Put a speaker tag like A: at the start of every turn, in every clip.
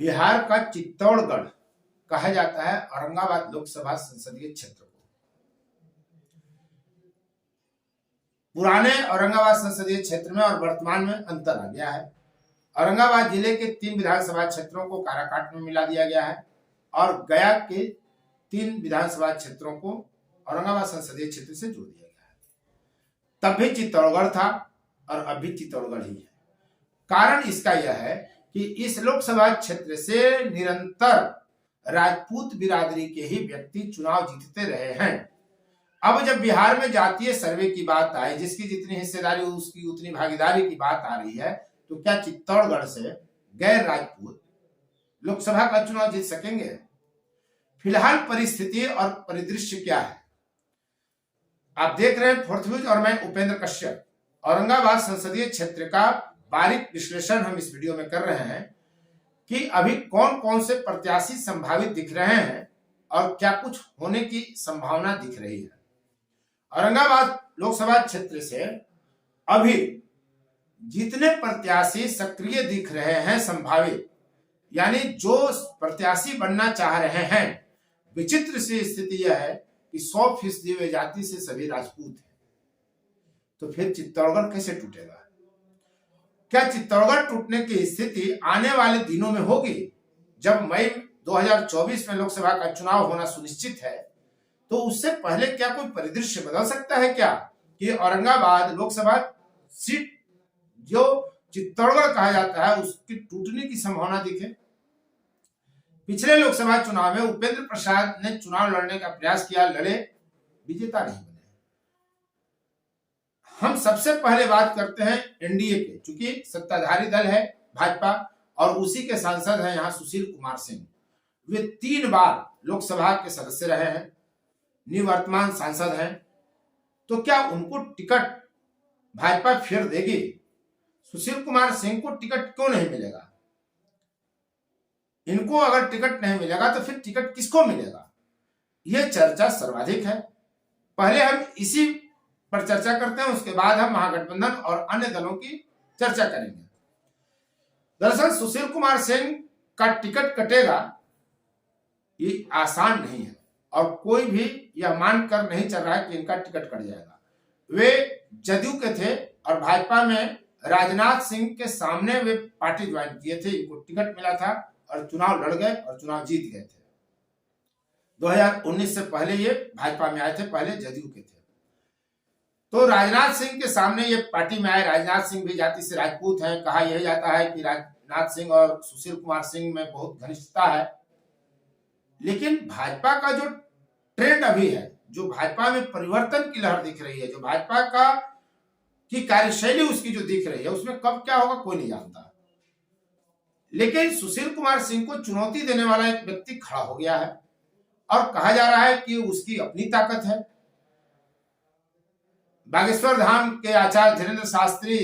A: बिहार का चित्तौड़गढ़ कहा जाता है औरंगाबाद लोकसभा संसदीय क्षेत्र को। पुराने औरंगाबाद संसदीय क्षेत्र में और वर्तमान में अंतर आ गया है। औरंगाबाद जिले के 3 विधानसभा क्षेत्रों को काराकाट में मिला दिया गया है और गया के 3 विधानसभा क्षेत्रों को औरंगाबाद संसदीय क्षेत्र से जोड़ दिया गया है। तब भी चित्तौड़गढ़ था और अब भी चित्तौड़गढ़ ही है। कारण इसका यह है कि इस लोकसभा क्षेत्र से निरंतर राजपूत बिरादरी के ही व्यक्ति चुनाव जीतते रहे हैं। अब जब बिहार में जातीय सर्वे की बात आए, जिसकी जितनी हिस्सेदारी उसकी उतनी भागीदारी की बात आ रही है, तो क्या चित्तौड़गढ़ से गैर राजपूत लोकसभा का चुनाव जीत सकेंगे? फिलहाल परिस्थिति और परिदृश्य क्या है आप देख रहे हैं। फोर्थ व्यूज और मैं उपेंद्र कश्यप औरंगाबाद संसदीय क्षेत्र का बारीक विश्लेषण हम इस वीडियो में कर रहे हैं कि अभी कौन कौन से प्रत्याशी संभावित दिख रहे हैं और क्या कुछ होने की संभावना दिख रही है। औरंगाबाद लोकसभा क्षेत्र से अभी जितने प्रत्याशी सक्रिय दिख रहे हैं संभावित, यानी जो प्रत्याशी बनना चाह रहे हैं, विचित्र सी स्थिति यह है कि 100% वे जाति से सभी राजपूत हैं। तो फिर चित्तौड़गढ़ कैसे टूटेगा? क्या चित्तौड़गढ़ टूटने की स्थिति आने वाले दिनों में होगी? जब मई 2024 में लोकसभा का चुनाव होना सुनिश्चित है, तो उससे पहले क्या कोई परिदृश्य बदल सकता है क्या कि औरंगाबाद लोकसभा सीट जो चित्तौड़गढ़ कहा जाता है उसकी टूटने की संभावना दिखे? पिछले लोकसभा चुनाव में उपेंद्र प्रसाद ने चुनाव लड़ने का प्रयास किया, लड़े, विजेता नहीं बने। हम सबसे पहले बात करते हैं एनडीए के, चूंकि सत्ताधारी दल है भाजपा और उसी के सांसद हैं यहाँ सुशील कुमार सिंह। वे 3 बार लोकसभा के सदस्य रहे हैं, निवर्तमान सांसद हैं। तो क्या उनको टिकट भाजपा फिर देगी? सुशील कुमार सिंह को टिकट क्यों नहीं मिलेगा? इनको अगर टिकट नहीं मिलेगा तो फिर टिकट किसको मिलेगा? यह चर्चा सर्वाधिक है। पहले हम इसी पर चर्चा करते हैं, उसके बाद हम महागठबंधन और अन्य दलों की चर्चा करेंगे। दरअसल सुशील कुमार सिंह का टिकट कटेगा ये आसान नहीं है और कोई भी यह मानकर नहीं चल रहा है कि इनका टिकट कट जाएगा। वे जदयू के थे और भाजपा में राजनाथ सिंह के सामने वे पार्टी ज्वाइन किए थे, इनको टिकट मिला था और चुनाव लड़ गए और चुनाव जीत गए थे। 2019 से पहले ये भाजपा में आए थे, पहले जदयू के थे। तो राजनाथ सिंह के सामने ये पार्टी में आए। राजनाथ सिंह भी जाति से राजपूत हैं। कहा यह जाता है कि राजनाथ सिंह और सुशील कुमार सिंह में बहुत घनिष्ठता है। लेकिन भाजपा का जो ट्रेंड अभी है, जो भाजपा में परिवर्तन की लहर दिख रही है, जो भाजपा का की कार्यशैली उसकी जो दिख रही है, उसमें कब क्या होगा कोई नहीं जानता। लेकिन सुशील कुमार सिंह को चुनौती देने वाला एक व्यक्ति खड़ा हो गया है और कहा जा रहा है कि उसकी अपनी ताकत है। बागेश्वर धाम के आचार्य धीरेन्द्र शास्त्री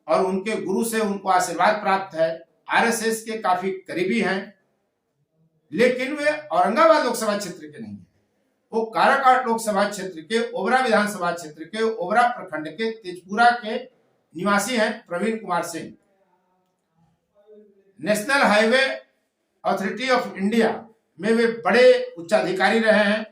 A: और उनके गुरु से उनको आशीर्वाद प्राप्त है, आरएसएस के काफी करीबी हैं, लेकिन वे औरंगाबाद लोकसभा क्षेत्र के नहीं है। वो काराकाट लोकसभा क्षेत्र के ओबरा विधानसभा क्षेत्र के ओबरा प्रखंड के तेजपुरा के निवासी हैं Praveen Kumar Singh. National highway authority of India में वे बड़े उच्चाधिकारी रहे हैं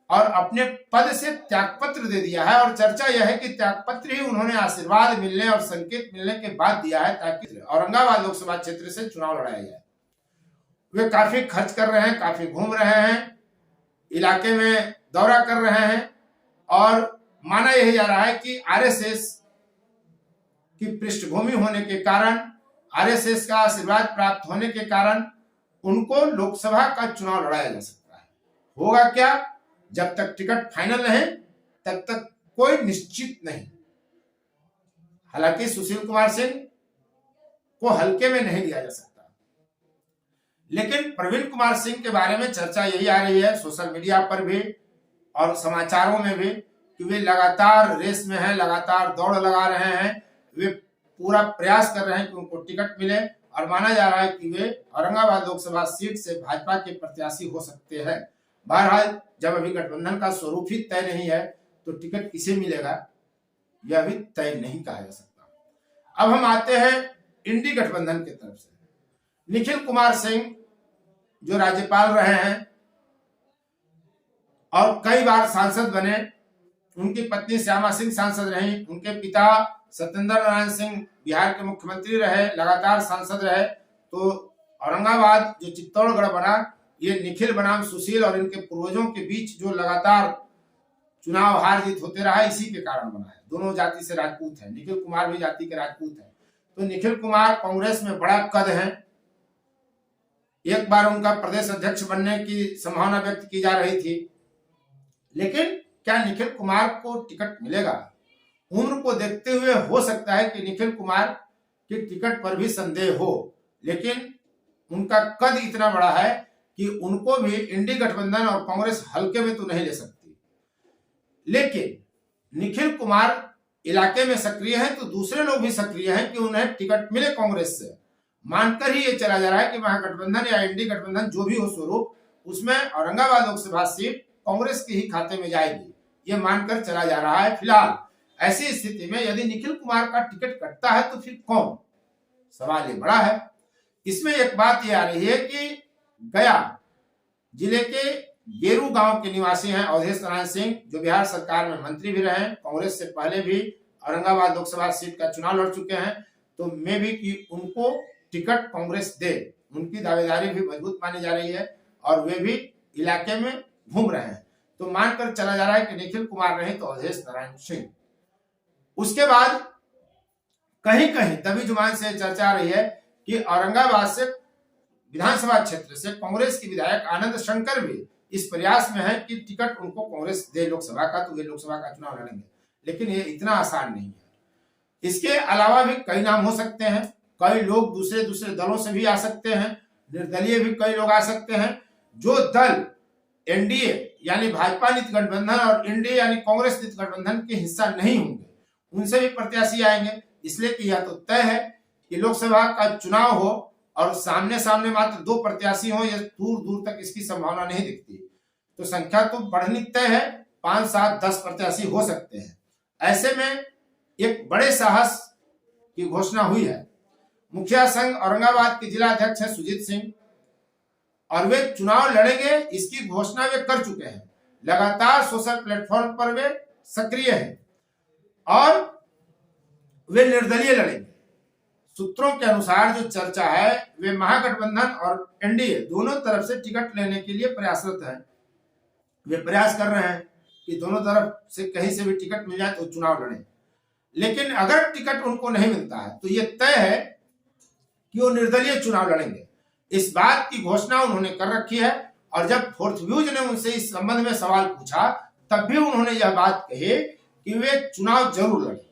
A: और अपने पद से त्यागपत्र दे दिया है और चर्चा यह है कि त्यागपत्र ही उन्होंने आशीर्वाद मिलने और संकेत मिलने के बाद दिया है ताकि औरंगाबाद लोकसभा क्षेत्र से चुनाव लड़ाया जाए। वे काफी खर्च कर रहे हैं, काफी घूम रहे हैं, इलाके में दौरा कर रहे हैं और माना यही जा रहा है कि आरएसएस की पृष्ठभूमि होने के कारण, आरएसएस का आशीर्वाद प्राप्त होने के कारण उनको लोकसभा का चुनाव लड़ाया जा सकता है। होगा क्या? जब तक टिकट फाइनल नहीं तब तक कोई निश्चित नहीं। हालांकि सुशील कुमार सिंह को हल्के में नहीं लिया जा सकता, लेकिन प्रवीण कुमार सिंह के बारे में चर्चा यही आ रही है सोशल मीडिया पर भी और समाचारों में भी कि वे लगातार रेस में हैं, लगातार दौड़ लगा रहे हैं। वे पूरा प्रयास कर रहे हैं कि उनको टिकट मिले और माना जा रहा है कि वे औरंगाबाद लोकसभा सीट से भाजपा के प्रत्याशी हो सकते हैं। बहरहाल जब अभी गठबंधन का स्वरूप ही तय नहीं है तो टिकट किसे मिलेगा यह भी तय नहीं कहा जा सकता। अब हम आते हैं इंडी गठबंधन की तरफ से। निखिल कुमार सिंह जो राज्यपाल रहे हैं और कई बार सांसद बने, उनकी पत्नी श्यामा सिंह सांसद रही, उनके पिता सत्येंद्र नारायण सिंह बिहार के मुख्यमंत्री रहे, लगातार सांसद रहे। तो औरंगाबाद जो चित्तौड़गढ़ बना, ये निखिल बनाम सुशील और इनके पूर्वजों के बीच जो लगातार चुनाव हार जीत होते रहा, इसी के कारण बना है। दोनों जाति से राजपूत है, निखिल कुमार भी जाति के राजपूत है। तो निखिल कुमार कांग्रेस में बड़ा कद है, एक बार उनका प्रदेश अध्यक्ष बनने की संभावना व्यक्त की जा रही थी, लेकिन क्या निखिल कुमार को टिकट मिलेगा? उम्र को देखते हुए हो सकता है कि निखिल कुमार की टिकट पर भी संदेह हो, लेकिन उनका कद इतना बड़ा है कि उनको भी इंडी गठबंधन और कांग्रेस हल्के में तो नहीं ले सकती। लेकिन निखिल कुमार इलाके में सक्रिय हैं, तो दूसरे लोग भी सक्रिय हैं कि उन्हें टिकट मिले कांग्रेस से। मानकर ही ये चला जा रहा है कि महागठबंधन या इंडी गठबंधन जो भी हो स्वरूप, उसमें औरंगाबाद लोकसभा सीट कांग्रेस के ही खाते में जाएगी, ये मानकर चला जा रहा है। फिलहाल ऐसी स्थिति में यदि निखिल कुमार का टिकट कटता है तो फिर कौन? सवाल ये बड़ा है। इसमें एक बात ये आ रही है कि गया जिले के गेरू गांव के निवासी हैं अवधेश नारायण सिंह, जो बिहार सरकार में मंत्री भी रहे, कांग्रेस से पहले भी औरंगाबाद लोकसभा सीट का चुनाव लड़ चुके हैं। तो मैं भी कि उनको टिकट कांग्रेस दे, उनकी दावेदारी भी मजबूत मानी जा रही है और वे भी इलाके में घूम रहे हैं। तो मानकर चला जा रहा है कि निखिल कुमार नहीं तो अवधेश नारायण सिंह। उसके बाद कहीं कहीं दबी जुबान से चर्चा आ रही है कि औरंगाबाद से विधानसभा क्षेत्र से कांग्रेस के विधायक आनंद शंकर भी इस प्रयास में है कि टिकट उनको कांग्रेस दे लोकसभा का, तो वे लोकसभा का चुनाव लड़ेंगे। लेकिन ये इतना आसान नहीं है। इसके अलावा भी कई नाम हो सकते हैं, कई लोग दूसरे दूसरे दलों से भी आ सकते हैं, निर्दलीय भी कई लोग आ सकते हैं। जो दल एनडीए यानी भाजपा नीति गठबंधन और एनडीए यानी कांग्रेस नीति गठबंधन के हिस्सा नहीं होंगे, उनसे भी प्रत्याशी आएंगे। इसलिए कि यह तो तय है कि लोकसभा का चुनाव हो और सामने सामने मात्र 2 प्रत्याशी हो, यह दूर दूर तक इसकी संभावना नहीं दिखती। तो संख्या तो बढ़नी तय है, 5, 7, 10 प्रत्याशी हो सकते हैं। ऐसे में एक बड़े साहस की घोषणा हुई है। मुखिया संघ औरंगाबाद के जिला अध्यक्ष है सुजीत सिंह, और वे चुनाव लड़ेंगे इसकी घोषणा वे कर चुके हैं। लगातार सोशल प्लेटफॉर्म पर वे सक्रिय हैं और वे निर्दलीय लड़ेंगे। सूत्रों के अनुसार जो चर्चा है, वे महागठबंधन और एनडीए दोनों तरफ से टिकट लेने के लिए प्रयासरत हैं। वे प्रयास कर रहे हैं कि दोनों तरफ से कहीं से भी टिकट मिल जाए तो चुनाव लड़ें। लेकिन अगर टिकट उनको नहीं मिलता है तो ये तय है कि वो निर्दलीय चुनाव लड़ेंगे। इस बात की घोषणा उन्होंने कर रखी है। और जब फोर्थ व्यूज ने उनसे इस संबंध में सवाल पूछा, तब भी उन्होंने यह बात कही कि वे चुनाव जरूर लड़ेंगे।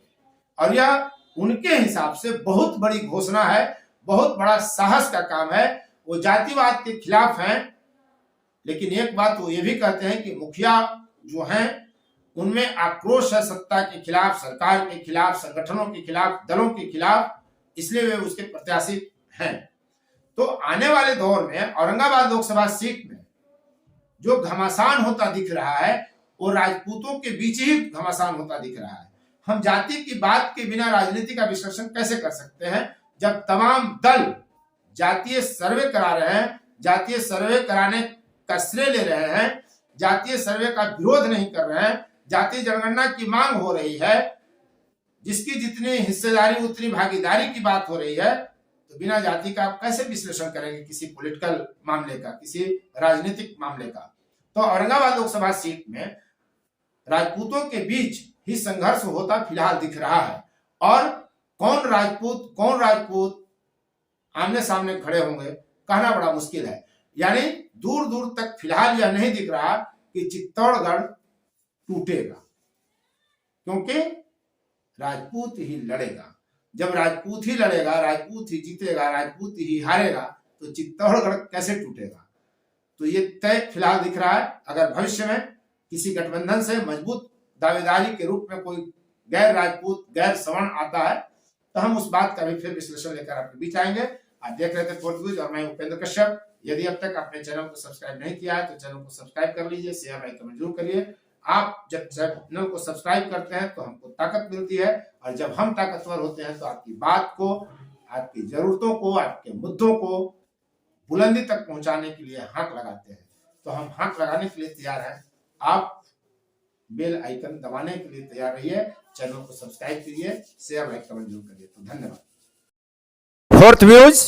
A: और यह उनके हिसाब से बहुत बड़ी घोषणा है, बहुत बड़ा साहस का काम है। वो जातिवाद के खिलाफ हैं, लेकिन एक बात वो ये भी कहते हैं कि मुखिया जो हैं उनमें आक्रोश है सत्ता के खिलाफ, सरकार के खिलाफ, संगठनों के खिलाफ, दलों के खिलाफ, इसलिए वे उसके प्रत्याशी हैं। तो आने वाले दौर में औरंगाबाद लोकसभा सीट में जो घमासान होता दिख रहा है, वो राजपूतों के बीच ही घमासान होता दिख रहा है। हम जाति की बात के बिना राजनीति का विश्लेषण कैसे कर सकते हैं, जब तमाम दल जातीय सर्वे करा रहे हैं, जातीय सर्वे कराने का श्रेय ले रहे हैं, जातीय सर्वे का विरोध नहीं कर रहे हैं, जातीय जनगणना की मांग हो रही है, जिसकी जितनी हिस्सेदारी उतनी भागीदारी की बात हो रही है। तो बिना जाति का आप कैसे विश्लेषण करेंगे किसी पॉलिटिकल मामले का, किसी राजनीतिक मामले का? तो औरंगाबाद लोकसभा सीट में राजपूतों के बीच ही संघर्ष होता फिलहाल दिख रहा है। और कौन राजपूत आमने सामने खड़े होंगे कहना बड़ा मुश्किल है। यानी दूर दूर तक फिलहाल यह नहीं दिख रहा कि चित्तौड़गढ़ टूटेगा, क्योंकि राजपूत ही लड़ेगा। जब राजपूत ही लड़ेगा, राजपूत ही जीतेगा, राजपूत ही हारेगा, तो चित्तौड़गढ़ कैसे टूटेगा? तो ये तय फिलहाल दिख रहा है। अगर भविष्य में किसी गठबंधन से मजबूत दावेदारी के रूप में कोई गैर राजपूत, गैर सवर्ण आता है, तो हम उस बात का भी फिर विश्लेषण लेकर आपके बीच आएंगे। आप देख रहे थे फोर्थ व्यूज और मैं उपेंद्र कश्यप। यदि अब तक आपने चैनल को सब्सक्राइब नहीं किया है तो चैनल को सब्सक्राइब कर लीजिए, शेयर लाइक कमेंट जरूर करिए। आप जब चैनल को सब्सक्राइब करते हैं तो हमको ताकत मिलती है, और जब हम ताकतवर होते हैं तो आपकी बात को, आपकी जरूरतों को, आपके मुद्दों को बुलंदी तक पहुंचाने के लिए हाथ लगाते हैं। तो हम हाथ लगाने के लिए तैयार हैं। आप बेल आइकन दबाने के लिए तैयार रहिए, चैनल को सब्सक्राइब करिए, शेयर लाइक कमेंट जरूर करिए। तो धन्यवाद।
B: फोर्थ व्यूज,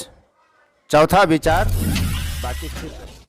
B: चौथा विचार, बाकी फिर